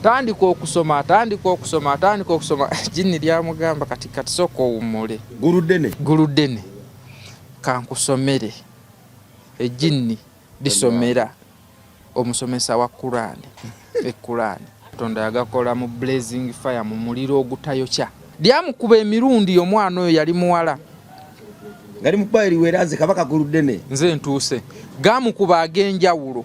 atandika okusoma jinni lyamugamba kati soko umule guludene kankusomere ejinni lisomera omusomesa wa Qur'ani equr'ani Katonda yagakola mu blazing fire mu muliro ogutayokya lyamukuba emirundi omwana oyo yali muwala ngari mubayiri weraze kabaka guludene nze ntuuse gamukuba agenjawulo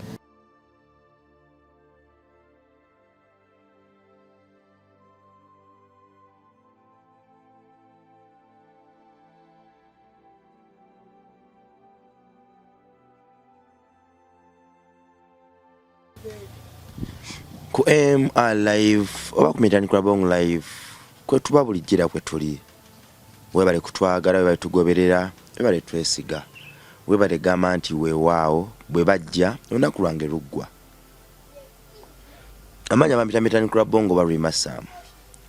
ku MR live oba ku Mitani Club live kwe tuba bulijira kwe tuli webale kutwagala webale tugoberera webale twesiga webale gamba nti weewaawo bwe bajja olunaku lwange luggwa amanya ba Mitani Club ba Rimasam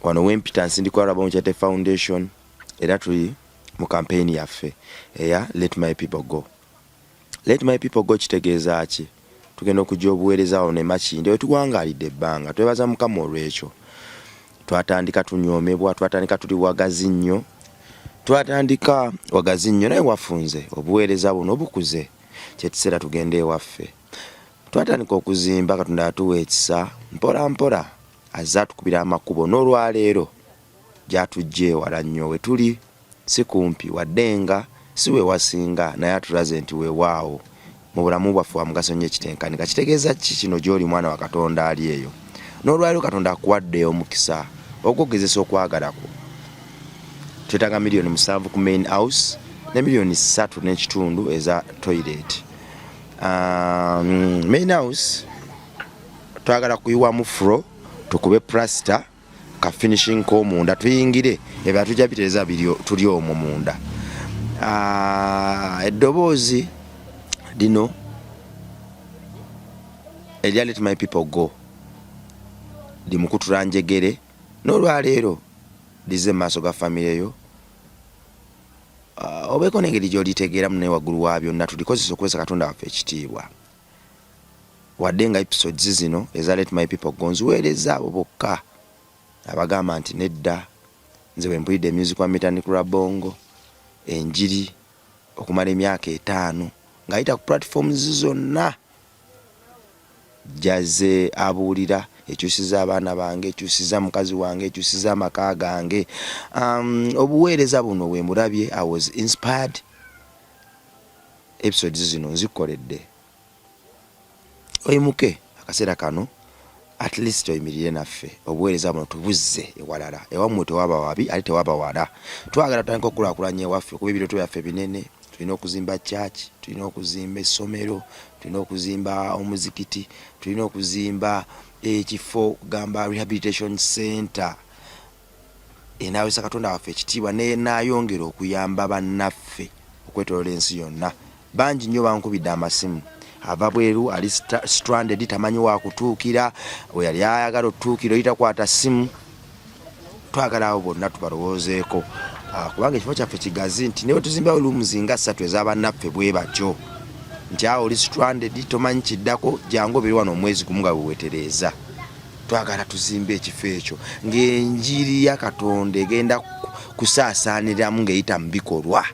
wano wempita nsindikwa Rabongo Chete Foundation era tuli mu campaign yaffe eya Let My People Go. Let My People Go kitegeeza ki tugenda okujja obuweereza awo ne Makinde we tuwangalidde ebbanga twebaza Mukama olw'ekyo twatandika tunyoomebwa twatandika tuli wagazi nnyo naye wafunze obuweereza buno obukuze kyetuseera tugende ewaffe twatandika okuzimba Katonda atuwa ekisa mpola mpola azza tukubira amakubo n'olwaleero gyatujje wala nnyo we tuli si kumpi waddenga si we wasinga naye atulaze nti weewaawo mu bulamu bwaffe wa mugaso nnyo ekitenkanika kitegeeza ki kino gy'oli mwana wa Katonda ali eyo n'olwaleero Katonda akuwadde omukisa ogwogezesa okwagalako twetaaga miliyoni 7 ku main house ne miliyoni 3 n'ekitundu eza toilet. Main house twagala kuyiwamu floor tukube plaster ka finishing ko munda tuyingire ebya tujja bitereza tuli omwo munda. Eddoboozi dino elya Let My People Go di mukutula njegere n'olwaleero lize maaso ga family yo obeko nengeri gyolitegeera mune waggulu wa byonna tulikozesa okuwesa Katonda waffe ekitiibwa wadde nga episodes zino eza Let My People Go nziweereza abo bokka abagamba nti nedda nze bwe mpulidde music wa Mitani Club enjiri okumala emyaka 5 ng'ayita ku platforms zonna jaze abuulira ekyusiza abaana bange ekyusiza mukazi wange ekyusiza amaka gange obuweereza buno we mulabye I was inspired episodes zino nzikoledde oyimuke akaseera kano at least oyimirire naffe obuweereza buno tubuzze ewalala ewammwe tewaba wabi ate tewaba wala twagala tutandika okukulaakulanya ewaffe kuba ebirooto byaffe binene tulina okuzimba church tulina okuzimba essomero tulina okuzimba omuzikiti tulina okuzimba ekifo gamba rehabilitation center enaawesa Katonda waffe ekitiibwa nayongera okuyamba bannaffe okwetoloola ensi yonna bangi nnyo bankubidde amasimu ava bweru ali stranded tamanyi wakutuukira we yali ayagala otuukira oyitakwata simu twagala abo bonna tubalowoozeeko kubanga ekifo kyaffe kigazi nti newe tuzimbawo rooms nga 3 ez'abannaffe bwe batyo nti awo oli stranded tomanyi kiddako jangu obiri wano omwezi gumu nga wewetereza twagala tuzimbe ekifo ekyo ng'enjiri ya Katonda egenda kusaasaaniramu ng'eyita mu bikolwa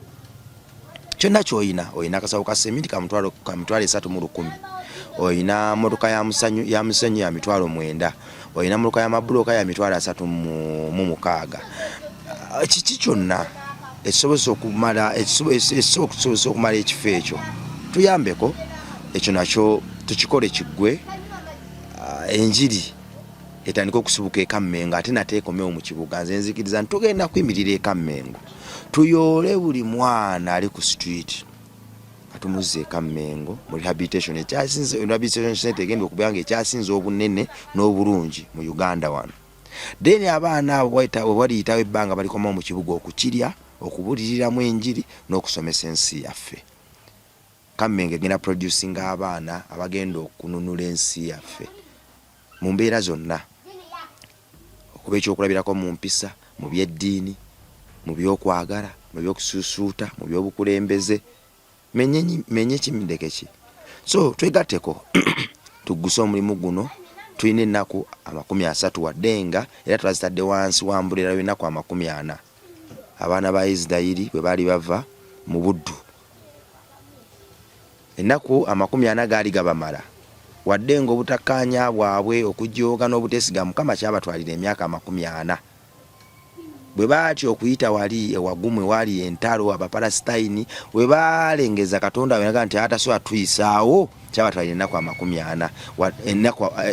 kyonna ky'oyina oyina akasawo ka sementi ka mitwalo 3,100 oyina motoka ya musenyu ya mitwalo 9 oyina motoka ya mabuloka ya mitwalo 36 kiki kyonna ekisobozesa okumala ekifo ekyo tuyambeko ekyo nakyo tukikole kiggwe enjiri etandika okusibuka ekammengo ate nateekomewo mu kibuga nze nzikiriza ntugenda kuyimirira ekammengo tuyoole buli mwana ali ku street atumuze ekammengo mu rehabilitation center egenda okubanga ekyasinze obunene n'obulungi mu Uganda wano then abaana abo baliyitawo ebbanga balikomawo mu kibuga okukirya okubuliriramu enjiri n'okusomesa ensi yaffe Kammengo egenda producing abaana abagenda okununula ensi yaffe mu mbeera zonna okuba ekyokulabirako mu mpisa mu byeddiini mu byokwagala mu byokusuusuuta mu byobukulembeze menye kimindeke ki so twegatteko tugguse omulimu guno tulina ennaku 30 waddenga era twazitadde wansi wa mbulera w'ennaku 40. Abaana ba Isirayiri bwe baali bava mu buddu ennaku 40 gaali gabamala waddenga obutakkaanya bwabwe okujooga n'obutesiga Mukama kyabatwalira emyaka 40. bwe baatyo okuyita wali ewagumu wali entalo Abapalasitayini bwe balengeza Katonda wenaga nti atasobola tuyisaawo kyabatwalira ennaku 40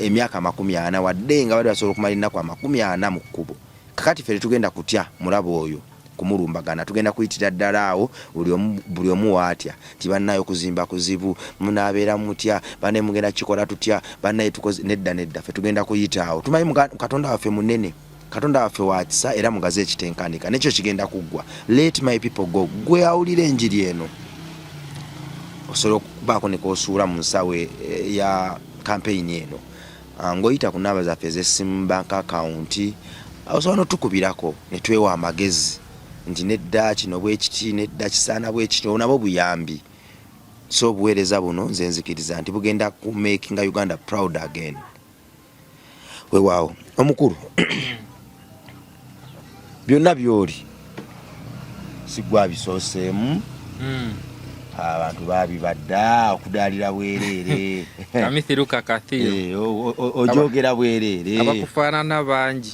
emyaka 40 waddenga bali basobola okumala ennaku 40 mu kkubo. Kakati ffe tugenda kutya mulabo oyo kumulumbagana, tugenda kuyitira ddala awo buli omu waatya ti bannayo kuzimba kuzibu munaabeera mutya banne mugenda kikola tutya bannaye tukoze nedda ffe tugenda kuyita awo. Tumanyi Katonda waffe munene, Katonda waffe wakisa era mugaze ekitenkanika nekyo kigenda kuggwa. Let my people go. Gwe awulira enjiri eno osobola okubaako ne koosuula mu nsawe ya kampeyini eno ng'oyita ku namba zaffe ez'essimu bank account osobola n'otukubirako ne twewa amagezi nti nedda kino bwe kiti nedda kisaana bwe kiti nabo buyambi. So obuweereza buno nze nzikiriza nti bugenda ku making Uganda proud again. Weewaawo omukulu byonna byoli sigwa bisooseemu abantu babibadda okudaalira bwereere kamithiruka kathiru ojogera bwereere abakufaanana bangi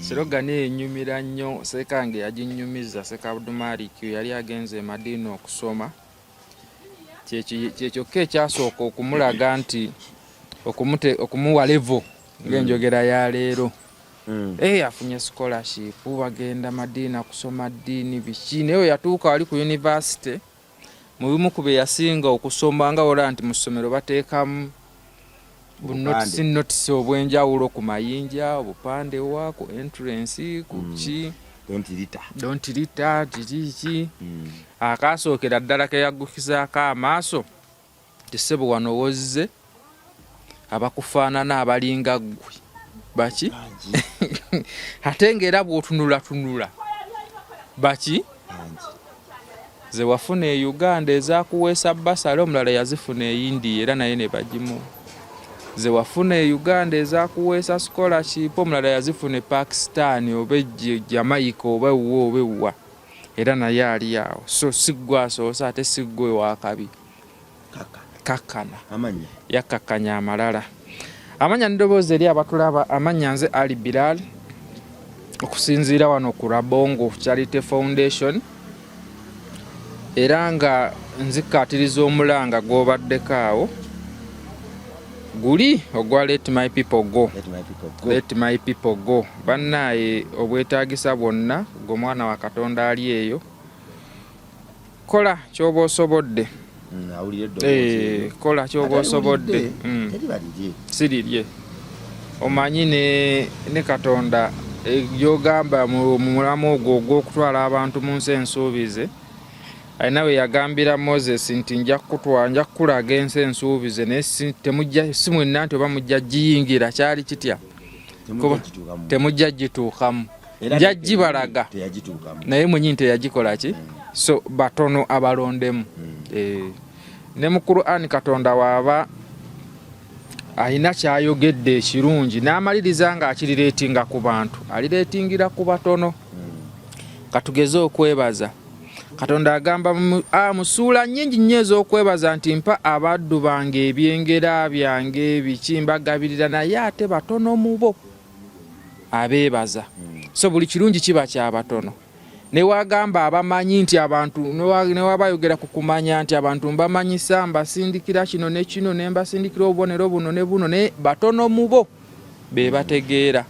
Slogan enyumira nnyo Sekange yaginyumiza Sekabudumaliki yali agenze Madina okusoma kyekyo ekyasooka okumulaga nti okumuwa level ng'enjogera ya leero. Afunye scholarship bagenda Madina kusoma ddiini biki naye yatuuka wali ku university mu bimu ku bye yasinga okusoma nga ola nti mu ssomero bateekamu notice obwenjawulo ku mayinja obupande wa ku entrance ku ki don't litter kiki akasookera ddala ke yaggukizaako amaaso tisebo wano wozze abakufaanana abalinga ggwe baki ate ng'era bw'otunula baki ze wafuna e Uganda ezakuweesa basale omulala yazifuna eyindi era naye ne bagimu. Ze wafuna e Uganda ezakuweesa scholarship omulala yazifuna Pakistan oba Jamaica oba wa era naye ali awo. So siggwa asoosa ate siggwe wakabi kakkana yakkakkanya amalala. Amanya ndoboozi eri abatulaba amanya nze Ali Bilal okusinziira wano ku Rabongo Charity Foundation era nga nzikatiriza omulanga gw'obaddeko awo guli ogwa Let My People Go. Let My People Go bannaye obwetaagisa bwonna g'omwana wa Katonda ali eyo kola ky'oba osobodde. Kola ky'oba osobodde sirirye omanyi ne Katonda gyogamba mu mulamu ogwo ogw'okutwala abantu mu nsi ensuubize alina we yagambira Moses nti nja kukulaga ensi ensuubize naye si mwenna nti oba mujja giyingira kyali kitya temujja gituukamu nja gibalaga naye mwenyi teyagikola ki so batono abalondemu. Ne mu Qur'an Katonda waaba alina kyayogedde ekirungi n'amaliriza nga akirireetinga ku bantu alireetingira ku batono. Katugeze okwebaza Katonda agamba musuula nnyingi nnyo ez'okwebaza nti mpa abaddu bange ebyengera byange biki mbagabirira naye ate batono mu bo abeebaza. So buli kirungi kiba kya batono. Newagamba abamanyi nti abantu newabayogera ku kumanya nti abantu mbamanyisa mbasindikira kino ne kino ne mbasindikira obubonero buno ne buno ne batono mu bo be bategeera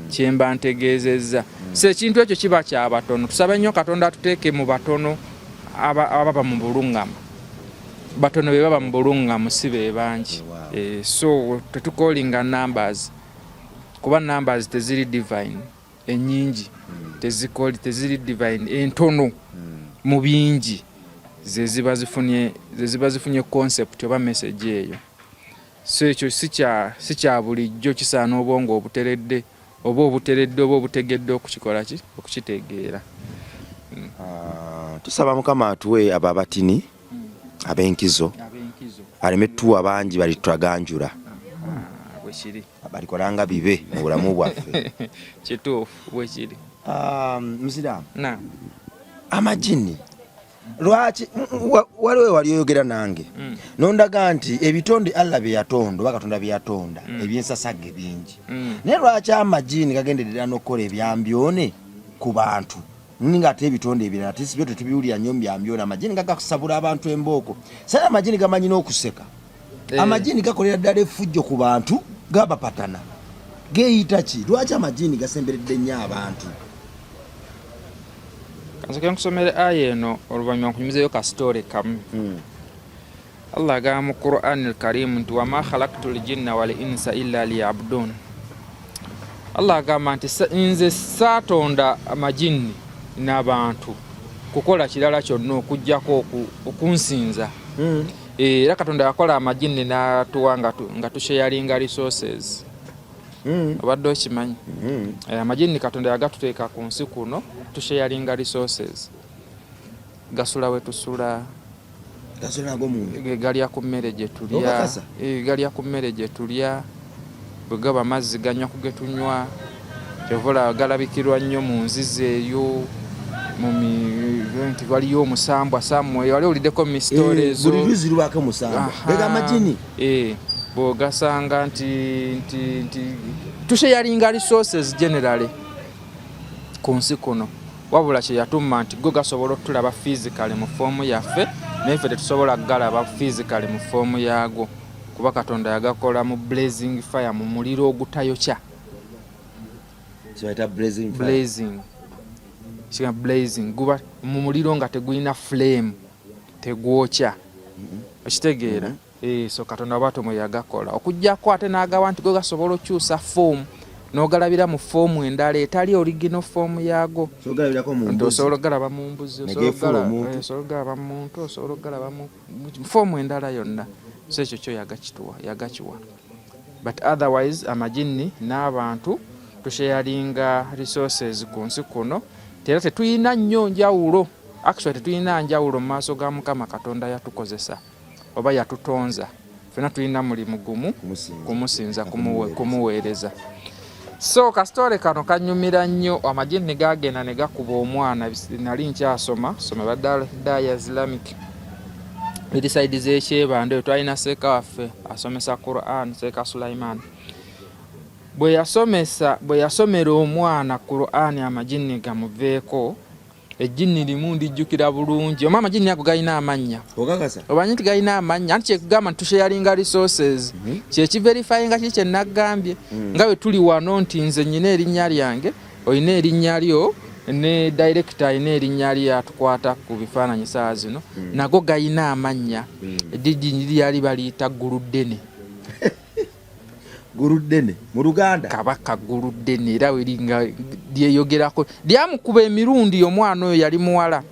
kyemba ntegeezezza. So ekintu ekyo kiba kya batono. Tusabe nnyo Katonda tuteeke mu batono ababa mu buluŋŋama. Batono be baba mu buluŋŋamu si be bangi. So tetukolinga numbers kuba numbers teziri divine ennyingi teziri divine entono mu bingi ze ziba zifunye concept oba message eyo. So ekyo si kya bulijjo kisaana obwongo obuteredde oba obutegedde okukikola ki okukitegeera. Tusaba Mukama atuwe abo abatini ab'enkizo aleme tuwa bangi balitwaganjula bwe kiri balikolanga bibe mu bulamu bwaffe kituufu bwe kiri. Musiraamu amajini lwaki waliwo wali oyogera nange nondaga nti ebitonde Allah bye yatonda oba Katonda bye yatonda ebyensasage bingi naye lwaki amajini gagenderera n'okukola ebyambyone ku bantu ninga ate ebitonde ebirala tisibyo tetubiwulira nnyo byambyone amajini gagasabula abantu embooko sala amajini gamanyi n'okuseka amajini gakolera ddala effujjo ku bantu gabapatana geeyita ki lwaki amajini gasemberedde nnyo abantu kansoke nkusomere aya eno oluvannyuma nkunyumizeyo ka story kamu Allah agamba mu Qur'an al-Karim nti wama khalaqtu l-jinna wal insa illa liya'budun. Allah agamba nti nze saatonda amajini n'abantu kukola kirala kyonna okujjako okunsinza. Era Katonda yakola amajini n'atuwa nga tusharinga resources. Obadde okimanyi amajini Katonda yagatuteeka ku nsi kuno tusharinga resources. Gasula we tusula galya ku mmere gye tulya galya ku mmere gye tulya bwe gaba amazzi ganywa ku ge tunywa kyovola galabikirwa nnyo mu nzizi eyo nti waliyo omusambwa samwe wali oliddeko mu misitole ezo buli luzi lubako musambwa bega amajini bw'ogasanga nti tusharinga resources generally ku nsi kuno wabula kye yatuma nti go gasobola otulaba physically mu foomu yaffe naye ffe tetusobola galaba physically mu foomu yago kuba Katonda yagakola mu blazing fire mu muliro ogutayokya blazing guba mu muliro nga tegulina flame tegwokya okitegeera so Katonda bw'atyo yagakola okujjako ate n'agaba nti go gasobola okyusa foomu n'ogalabira mu foomu endala etali original foomu yago osobola ogalaba mu mbuzi osobola ogalaba mu muntu osobola ogalaba mu foomu endala yonna so ekyo kyo yagakiwa but otherwise amajini n'abantu tusharinga resources ku nsi kuno era tetuyina nnyo njawulo actually tetuyina njawulo mu maaso ga Mukama Katonda yatukozesa oba yatutonza fena tuyina mulimu gumu kumusinza kumuweereza. So kastore kano kanyumira nnyo amajini gagenda ne gakuba omwana nali nkyasoma badala Islamic side z'ekyebando twalina seeka waffe asomesa Quran seeka Sulaiman bwe yasomera omwana Quran amajini gamuveeko ejjini limu ndijjukira bulungi omama amajini ago galina amannya obanyi nti galina amannya anti kyekugamba ntusharinga resources kyekiverifyinga kiki kyenagambye nga bwe tuli wano nti nze nyina erinnya lyange olina erinnya lyo ne director alina erinnya lye atukwata ku bifaananyi saa zino nago galina amannya ejjini lyali baliyita Guluddene mu Luganda Kabaka Guluddene era weringa lyeyogerako lyamukuba emirundi omwana oyo yali muwala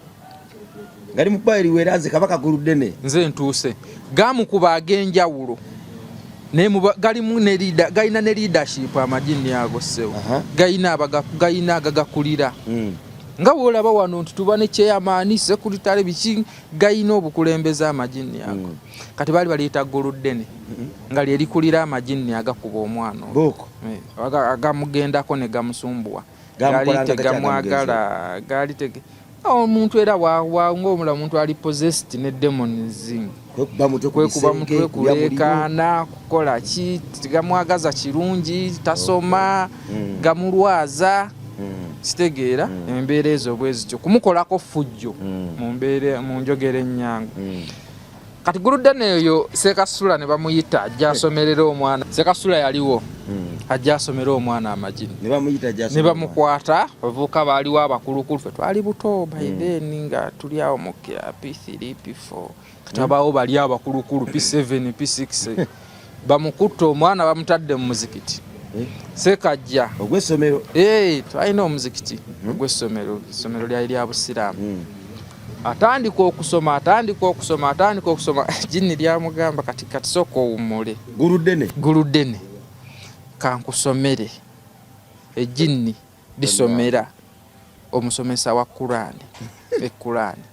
gali mukweri weraze Kabaka Guluddene nze ntuuse gamukuba ag'enjawulo galina ne leadership amajini ago sewo galina agagakulira nga bwolaba wano nti tuba ne chairman sekuritale biki galina obukulembeze amajini ago kati bali baliyita Guluddene nga lyerikulira amajini agakuba omwana agamugendako ne gamusumbuwa gali omuntu era ng'omula muntu ali possessed ne demonism kwekuba mutwe kuleekaana kukola ki tigamwagaza kirungi tasoma gamulwaza kitegeera embeera ezo bwezityo kumukolako fujjo mu njogera ennyangu kati Guluddene eyo Sekasula ne bamuyita ajja asomerera omwana Sekasula yaliwo ajja asomera omwana amajini ne bamukwata bavuka baaliwo abakulukulu ffe twali buto by then nga tuli awo mu P3 P4 kati abaawo bali abakulukulu P7 P6 bamukutta omwana bamutadde mu muzikiti Sekajja ogw'essomero twalina omuzikiti ogw'essomero essomero lyali lya Busiraamu atandika okusoma jini lyamugamba kati sooka owummule Guluddene kankusomere ejjini lisomera omusomesa wa Qur'ani Qur'ani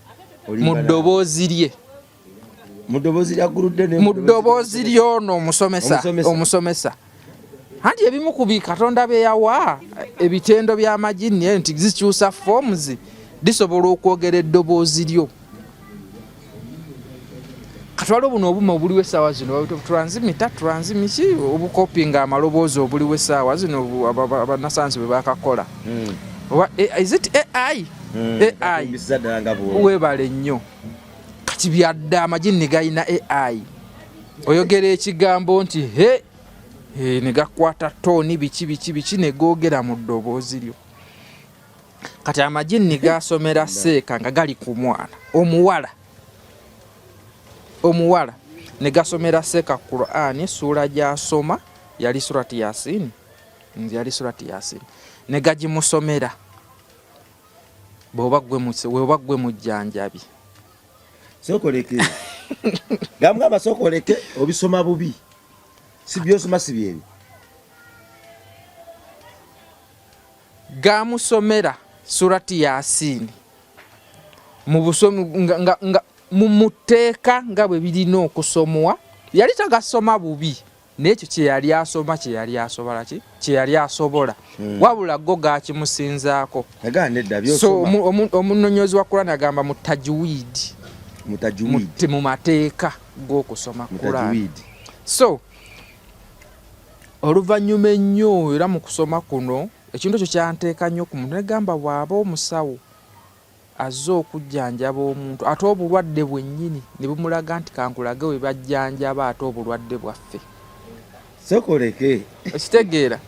mu ddoboozi lye mu ddoboozi lya Guluddene mu ddoboozi ly'ono omusomesa anti ebimu ku Katonda bye yawa ebitendo by'amajini nti zikyusa forms disobola okwogera eddoboozi lyo. Katwala buno obumu obuliwo essaawa zino transmiki obukopinga amaloboozi obuliwo essaawa zino abanasayansi bwe bakakola. Is it AI? AI webale nnyo kati byadde amajini galina AI. Oyogera ekigambo nti ne gakwata tooni biki ne googera mu ddoboozi lyo. Kati amajini gasomera seeka nga gali ku mwana omuwala ne gasomera seeka Qur'an sura gy'asoma yali surati Yasin ne gagimusomera bw'oba gwe mujjanjabi sokoleke gamugamba sokoleke obisoma bubi si byosoma si byebi gamusomera surati Yasin mu busomi nga mumuteeka nga bwe birina okusomwa yali tagasoma bubi n'ekyo kye yali asobola wabula go gakimusinzaako. So omunonyozi wa Qur'an agamba mu mateeka g'okusoma Qur'an. So oluvannyuma ennyo era mu kusoma kuno ekintu ekyo kyanteeka nnyo ku muntu negamba bw'aba omusawo azze okujjanjaba omuntu ate obulwadde bwennyini ne bumulaga nti kankulage we bajjanjaba ate obulwadde bwaffe sokoleke ekitegeera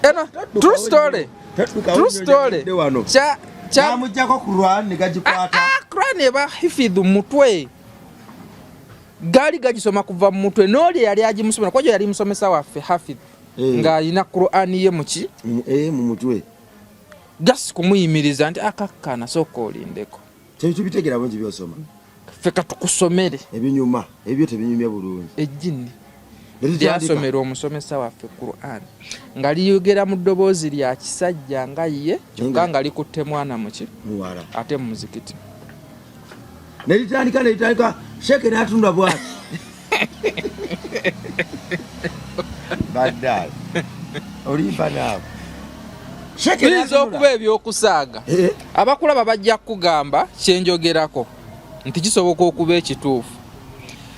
eno true story kyamujjako ku Qur'an ne gagikwata Qur'an eba hifidhu mutwe gali gagisoma kuva mu mutwe n'oli yali agimusomera kwajo yali musomesa waffe hafidh ng'alina Qur'an ye muki mu mutwe gasi kumuyimiriza nti akakkana sooka olindeko tebitubitegera bungi byosoma ffe katukusomere ebinyuma ebyo tebinyumya bulungi ejjini lyasomera omusomesa waffe Qur'an nga liyogera mu ddoboozi lya kisajja nga ye kyokka nga likutte mwana muki muwala ate mu muzikiti nelitandika sheke natunda bwati badal olimba naawe biyinza okuba ebyokusaaga abakulaba bajja kugamba kyenjogerako nti kisoboka okuba ekituufu.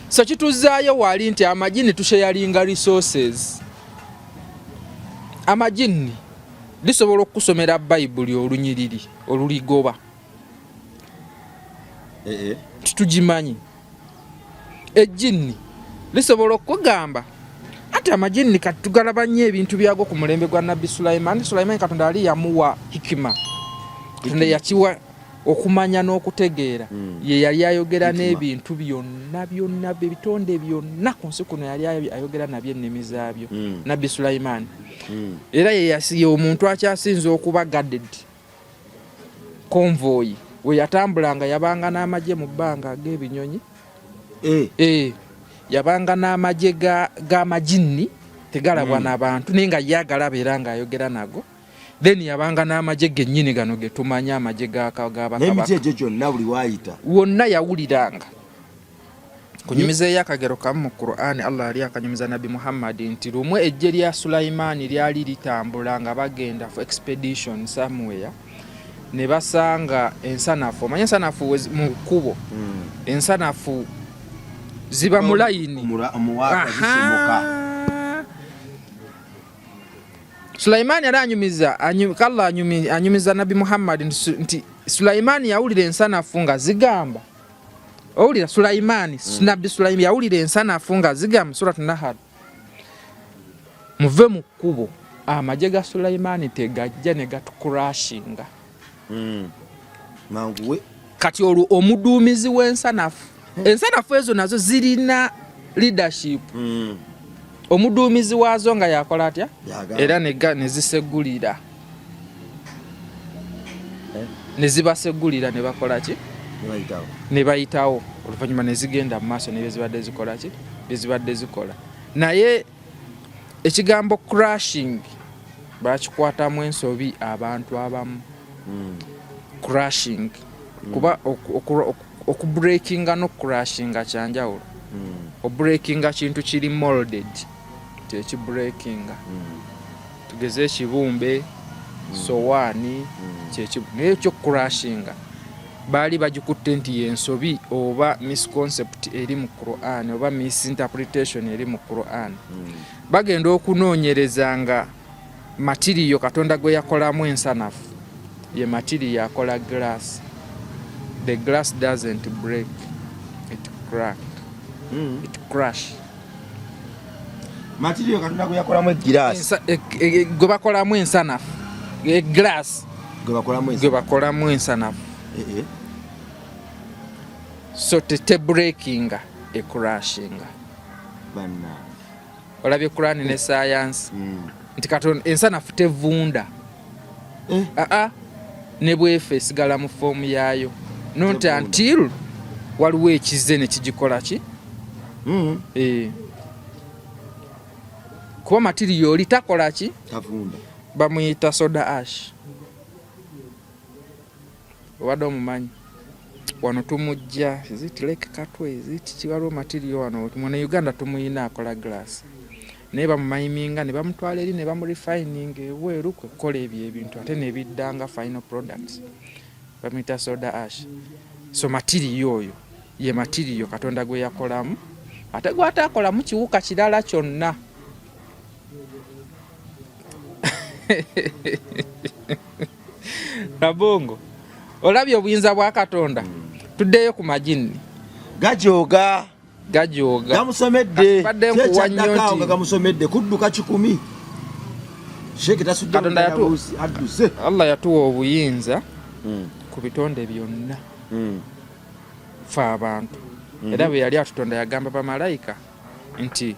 So kituzaayo wali nti amajini tusharinga resources. Amajini lisobola okusomera Bayibuli olunyiriri oluligoba tutugimanyi. Ejjini lisobola okugamba ate amajini kati tugalaba nnyo ebintu byago ku mulembe gwa Nabbi Sulaiman. Sulaiman Katonda ali yamuwa hikima, Katonda yakiwa okumanya n'okutegeera. Ye yali ayogera n'ebintu byonna ebitonde byonna ku nsi kuno yali ayogera nabyo ennimi zaabyo Nabbi Sulaiman. Era ye yasiye omuntu akyasinza okuba guarded convoy we yatambulanga yabanga n'amagye mu bbanga ag'ebinyonyi yabanga n'amagye g'amajini tegalabwa n'abantu naye nga yagalaba era ng'ayogera nago. Then yabanga n'amagye gennyini gano getumanya amagye g'abakabaka wonna yawuliranga. Kunyumiza akagero kamu mu Qur'an Allah ali akanyumiza Nabi Muhammad nti lumwe ejje lya Sulaiman lyali litambula nga bagenda for expedition somewhere ne basanga ensanafu. Omanya ensanafu mu kkubo ensanafu ziba mu layini Sulaiman yali anyumiza Nabi Muhammad nti Sulaiman yawulira ensanafu nga zigamba owulira Sulaiman Nabi Sulaiman yawulira ensanafu nga zigamba Surat Nahl muve mu kkubo amagye ga Sulaiman tegajja ne gatukurashinga manguwe. Kati olwo omuduumizi w'ensanafu ensanafu ezo nazo zirina leadership. Omuduumizi waazo nga yakola atya era ne zisegulira ne zibasegulira ne bakola ki ne bayitawo oluvannyuma ne zigenda mu maaso ne zibadde zikola ki bezibadde zikola. Naye ekigambo crashing bakikwatamu ensobi abantu abamu crashing kuba okubreakinga n'okurashinga kyanjawulo. Obreakinga kintu kiri molded ekintu ekibreakinga tugeze ekibumbe sowaani naye ekyo crashinga baali bagikutte nti yensobi oba misconcept eri mu Quran oba misinterpretation eri mu Quran. Bagenda okunoonyereza nga material Katonda gwe yakolamu ensanafu ye material akola glass. The glass doesn't break, it crack. It crash. Material Katonda gwe yakolamu glass gwe bakolamu ensanafu glass gwe bakolamu ensanafu so tete breakinga e crashinga banna olabye Quran ne science nti Katonda ensanafu tevunda ne bwefe esigala mu form yaayo not until waliwo ekize ne kigikola ki kuba material litakola ki tavunda bamuyita soda ash obadde omumanyi wano tumujja zitileke katwe zitikiwaliwo material wano mu Uganda tumuyina akola glass naye bamumayiminga ne bamutwala eri ne bamurefining ebweru kwekola ebyo ebintu ate ne biddanga final products bamuyita soda ash. So material oyo ye material Katonda gwe yakolamu ate gwataakolamu kiwuka kirala kyonna. Nabongo olabye obuyinza bwa Katonda tuddeyo ku majini gajoga gamusomedde kyekyaddako gamusomedde kudduka 10 Sheikh tasudde Katonda adduse Allah yatuwa obuyinza ku bitonde byonna fa abantu era bwe yali atutonda yagamba bamalayika nti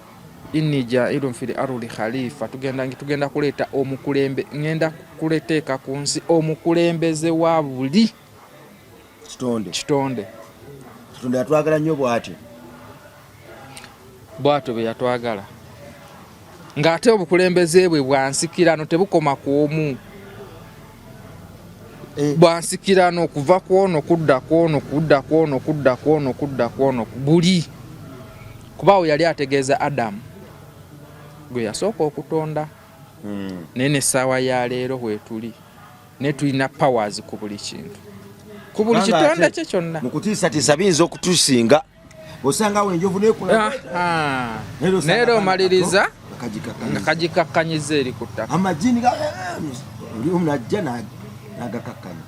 inni ja'ilun fil ardi khalifa tugenda kuleeta omukulembe ngenda kuleteeka ku nsi omukulembeze wa buli kitonde. Katonda yatwagala nnyo bw'atyo bwe yatwagala ng'ate obukulembeze bwe bwansikirano tebukoma ku omu bwansikirano okuva ku ono kudda ku ono kudda ku ono kudda ku ono kudda ku ono buli kubawo yali ategeeza Adamu gwe yasooka okutonda naye n'essaawa ya leero wetuli naye tulina powers ku buli kintu ku buli kitonde kye kyonna mu kutiisatiisa biyinza okutusinga osanga awo enjovu nekola naye omaliriza nga kagikakkanyiza eri ku ttaka amajini oli omunajja n'agakakkanya.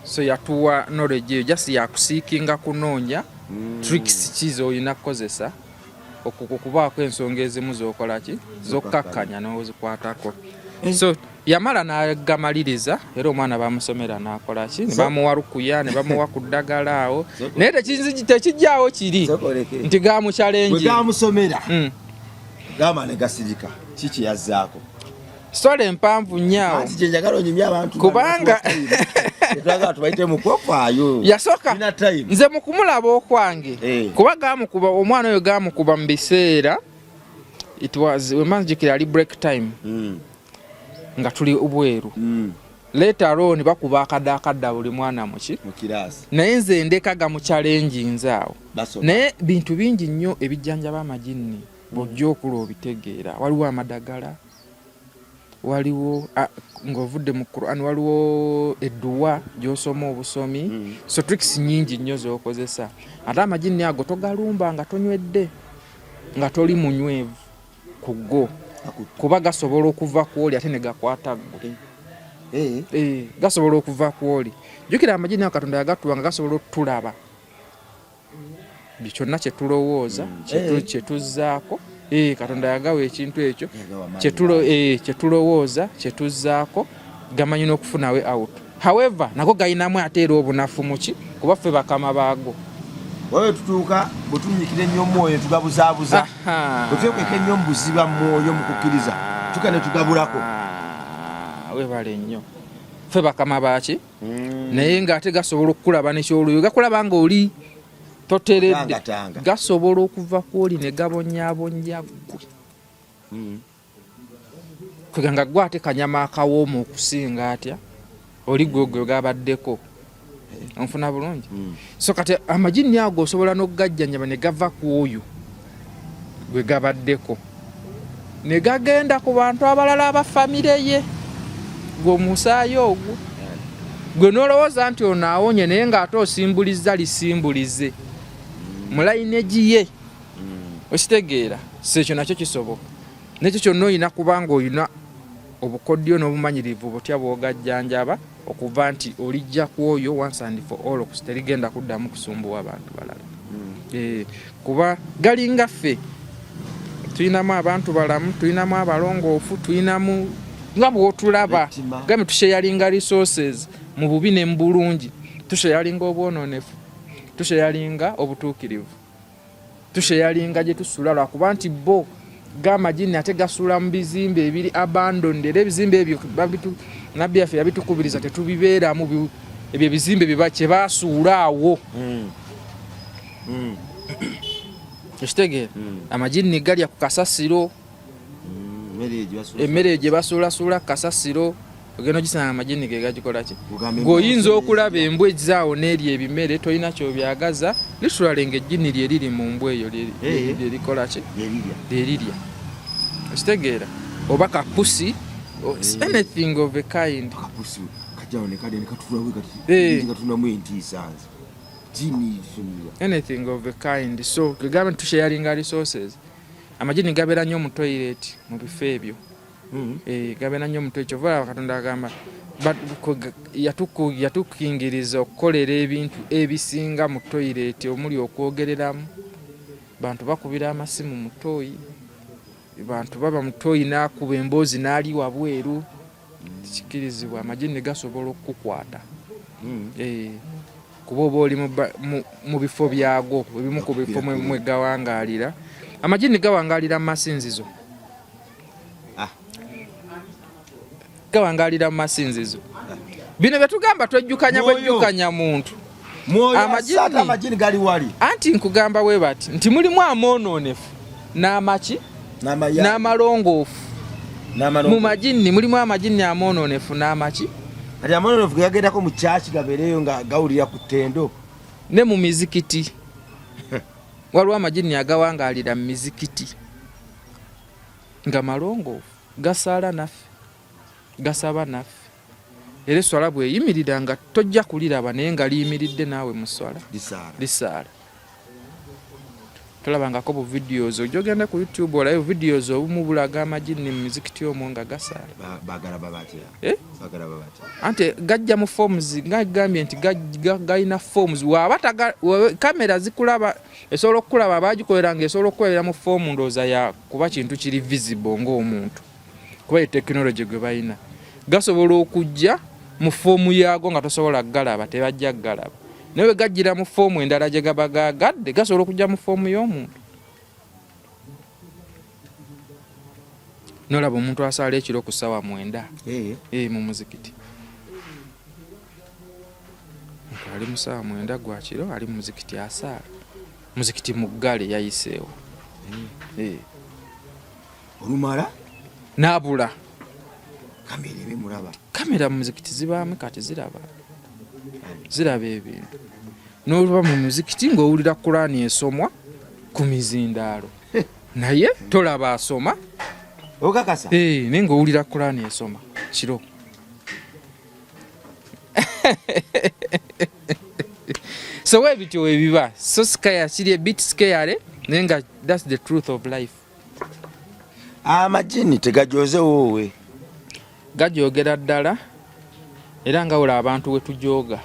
So yatuwa knowledge eyo just yakusiikinga kunoonya tricks kizo olina kukozesa okukubaako ensonga ezimu zokola ki zokkakkanya n'ozikwatako. So yamala n'agamaliriza era omwana bamusomera n'akola ki ne bamuwa rukuya ne bamuwa ku ddagala awo naye tekijjaawo kiri nti gamuchallenge gamusomera gama ne gasirika kiki yazzaako story empanvu nnyawo kubanga yasooka nze mu kumulaba okwange kuba gamukuba omwana oyo gamukuba mu biseera it was wemanjikira ali break time nga tuli ubweru later on bakuba akadda buli mwana mu kirasi naye nze ndeka gamu challenge nzaawo naye bintu bingi nnyo ebijjanja b'amajini bojja okula obitegeera waliwo amadagala waliwo ng'ovudde mu Quran waliwo edduwa gy'osoma obusomi so tricks nyingi nnyo z'okozesa ate amajini ago togalumba nga tonywedde nga toli munywevu ku go kuba gasobola okuva ku oli ate ne gakwata ggwe gasobola okuva ku oli jjukira amajini ago Katonda yagatuwa nga gasobola otulaba kyonna kye tulowooza kye tuzzaako Katonda yagawa ekintu ekyo kye tulowooza kye tuzzaako gamanyi n'okufunawe out. However nago gayinamu ate era obunafu muki kuba ffe bakama baago wawe tutuuka bwe tunyikira ennyo omwoyo tugabuzaabuza bwe twekweka ennyo mu buziba mwoyo mu kukkiriza tuka ne tugabulako webale nnyo ffe bakama baaki naye ng'ate gasobola okukulaba nekyoluyo gakulaba ng'oli toteredde gasobola okuva kwoli ne gabonyaabonya ggwe kweganga gwe ate kanyama akawooma okusinga atya oli gwegwe gabaddeko onfuna bulungi so kati amajini ago osobola n'okugajjanjaba ne gava ku oyo gwe gabaddeko ne gagenda ku bantu abalala aba famire ye gwomusaayi ogwo gwe nolowooza nti ono awonye naye ng'ate osimbuliza lisimbulize mu layinegi ye okitegeera si ekyo nakyo kisoboka nekyo kyonna olina kubanga olina obukodyo n'obumanyirivu butya bw'ogajjanjaba okuva nti olijja ku oyo once and for all terigenda kuddamu kusumbuwa abantu balala kuba galinga ffe tulinamu abantu balamu tulinamu abalongoofu tulinamu nga bw'otulaba gambe tusheyalinga resources mu bubi ne mu bulungi tusheyalinga obwononefu tusheyalinga obutuukirivu tusheyalinga gye tusula lwakuba nti bo g'amagini ate gasula mu bizimbe ebiri abandoned era ebizimbe ebyo nabbi yaffe yabitukubiriza tetubibeeramu ebyo ebizimbe kye baasuula awo ekitegeera amagini galya ku kasasiro emmere gye basuulasuula ku kasasiro ogenda ogisanga amagini ge gagikola ki ng'oyinza okulaba embwa ezaawo n'eryo ebimere tolina kyobyagaza litulale ng'ejjini lye riri mu mbwa eyo lyerikola ki lyerirya ekitegeera oba kapusi anything of a kind anything of a kind so kegamba tusharinga resources amagini gabeera nnyo mu toilet mu bifo ebyo gabeera nnyo mu toilet kyova Katonda agamba yatukingiriza okukolera ebintu ebisinga mu toilet omuli okwogereramu bantu bakubira amasimu mu toyi bantu baba mu toyi n'akuba emboozi n'ali wabweru kikirizibwa amagini gasobola okukwata kuba oba oli mu bifo byago ebimu ku bifo mwe gawangalira amagini gawangalira mu masinzizo gawangalira mu masinzizo bino byetugamba twejjukanya bwejjukanya muntu amagini gali wali anti nkugamba we bati nti mulimu amoononefu n'amaki n'amalongoofu mu magini mulimu amagini amoononefu n'amaki kati amoononefu gagendako mu kyaki gabeereyo nga gawulira ku ttendo ne mu mizikiti waliwo amagini agawangalira mu mizikiti nga malongoofu gasaala naffe gasaba naffe era eswala bweyimirira nga tojja kuliraba naye nga liyimiridde naawe mu swala lisaala tolabangako bu videos ojogenda ku YouTube olayo videos obumu bulaga amagini mu mizikiti omwo nga gasaala ante gajja mu forms nga gambye nti gayina forms waba kamera zikulaba esobola okukulaba abagikoleranga esobola okukolera mu form ndooza ya kuba kintu kiri visible ng'omuntu kuba technology gwe bayina gasobola okujja mu fomu yaago nga tosobola galaba tebajja galaba naye gajjira mu fomu endala gye gaba gagadde gasobola okujja mu fomu y'omuntu nolaba omuntu asaala ekiro ku ssaawa 9 mu muzikiti ali mu ssaawa 9 gwa kiro ali mu muzikiti asaala muzikiti muggale yayiseewo olumala n'abula kamera mu muzikiti zibaamu kati ziraba ebintu n'oluba mu muzikiti ng'owulira Qur'ani esomwa ku mizindaalo naye tolaba asoma okakasa naye ng'owulira Qur'ani esoma kiro so webityo webiba so scare kiri a bit scare naye nga that's the truth of life amagini tegajoze woowe gajogera ddala era nga wula abantu we tujooga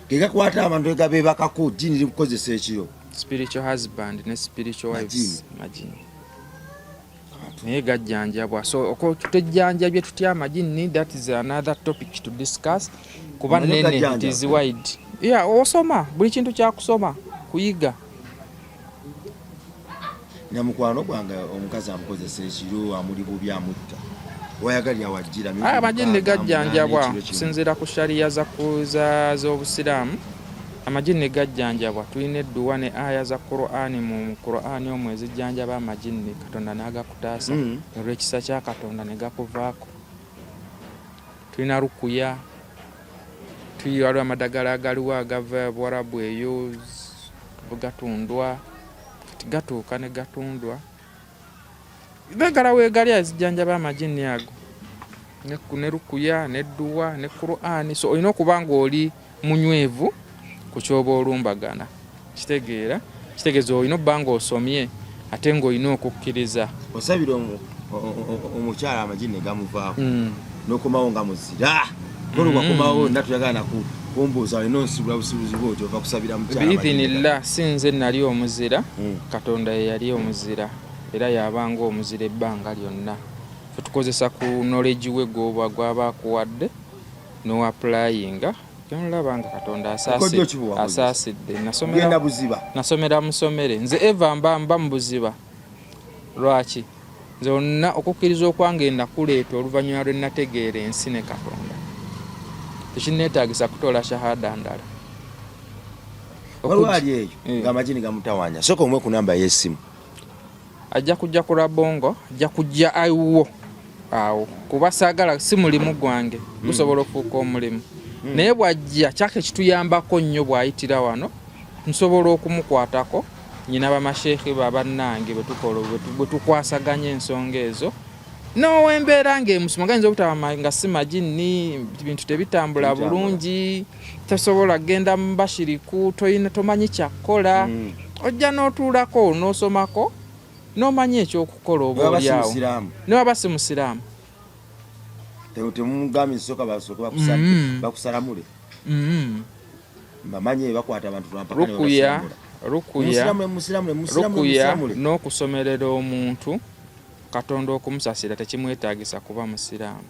gegakwata abantu egabebakako jini likukozesa ekiro spiritual husband ne spiritual wives magini naye gajjanjabwa so okutujjanjabye tutya amagini that is another topic to discuss kuba nene it is wide osoma buli kintu kyakusoma kuyiga nyamukwano gwange omukazi amukozesa ekiro amuli bubi amutta wayagalya wajjira amagini gajjanjabwa kusinziira ku shariya z'obusiraamu amagini gajjanjabwa tulina edduwa ne aya za Qur'ani mu Qur'ani omwo ezijjanjaba amagini Katonda n'agakutaasa olw'ekisa kya Katonda ne gakuvaako tulina rukuya waliwo amadagala agaliwo agava Buwarabu eyo gatundwa gatuuka ne gatundwa begala weegali azijjanjaba amajini ago ne rukuya ne dduwa ne Qur'ani. So olina okuba ng'oli munywevu ku kyoba olumbagana. Kitegeeza olina obba ng'osomye ate ng'olina okukkiriza. Osabira omukyala amajini gamuvaako n'okomawo nga muzira n'olwakomawo natuyagala kumbuuza olina onsibula busibuzi bwoti ova kusabira mukyala biidhinillah. Si nze nali omuzira, Katonda ye yali omuzira era yabanga omuzira ebbanga lyonna. Fe tukozesa ku knowledge we gwaba akuwadde n'oapplyinga kyonolaba nga Katonda asaasidde. Nasomera musomere nze eva mba mu buziba. Lwaki? Nze onna okukkiriza okwange nakuleeta oluvannyuma lwe nategeera ensi ne Katonda. Tekinneetaagisa kutola shahada ndala. Waliwo ali eyo ng'amajini gamutawanya. Sooka omwe ku namba y'essimu. Ajja kujja ku Rabongo, ajja kujja awo kuba saagala si mulimu gwange gusobola okufuuka omulimu. Naye bw'ajja kyake kituyambako nnyo bw'ayitira wano nsobola okumukwatako nyina bamasheekhi babannange bwe tukwasaganya ensonga ezo n'owembeera ng'emusoma gayinza obutaba nga si majini bintu tebitambula bulungi tosobola kgenda mu bashiriku tomanyi kyakkola ojja n'otuulako n'osomako n'omanyi ekyokukola oba oliawo ne waba si musiraamu temugambye nsooka basooka bakusalamule bamanye bakwata abantu rukuya n'okusomerera omuntu Katonda okumusasira tekimwetaagisa kuba musiraamu.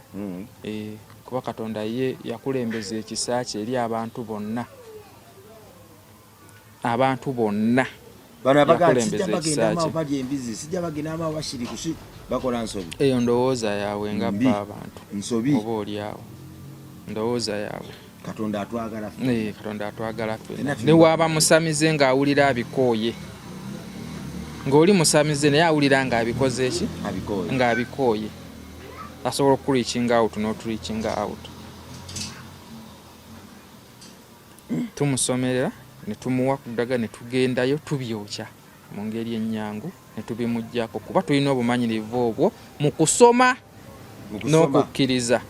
Kuba Katonda ye yakulembeza ekisa kye eri abantu bonna. Bano abakulembeza ekisa kye bakola nsobi. Eyo ndowooza yaabwe nga bba abantu oba oliawo ndowooza yaabwe. Katonda atwagala ffe. Katonda atwagala ffe. Ne waaba musamize ng'awulira abikooye. Ng'oli musamize naye awulira ng'abikoze eki? Ng'abikooye. Asobola okureaching out n'otureaching out. Tumusomerera ne tumuwa ku ddaga ne tugendayo tubyokya mu ngeri ennyangu ne tubimuggyako kuba tulina obumanyirivu obwo mu kusoma n'okukkiriza.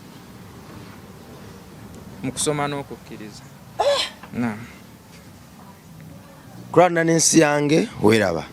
Kurana n'ensi yange weeraba.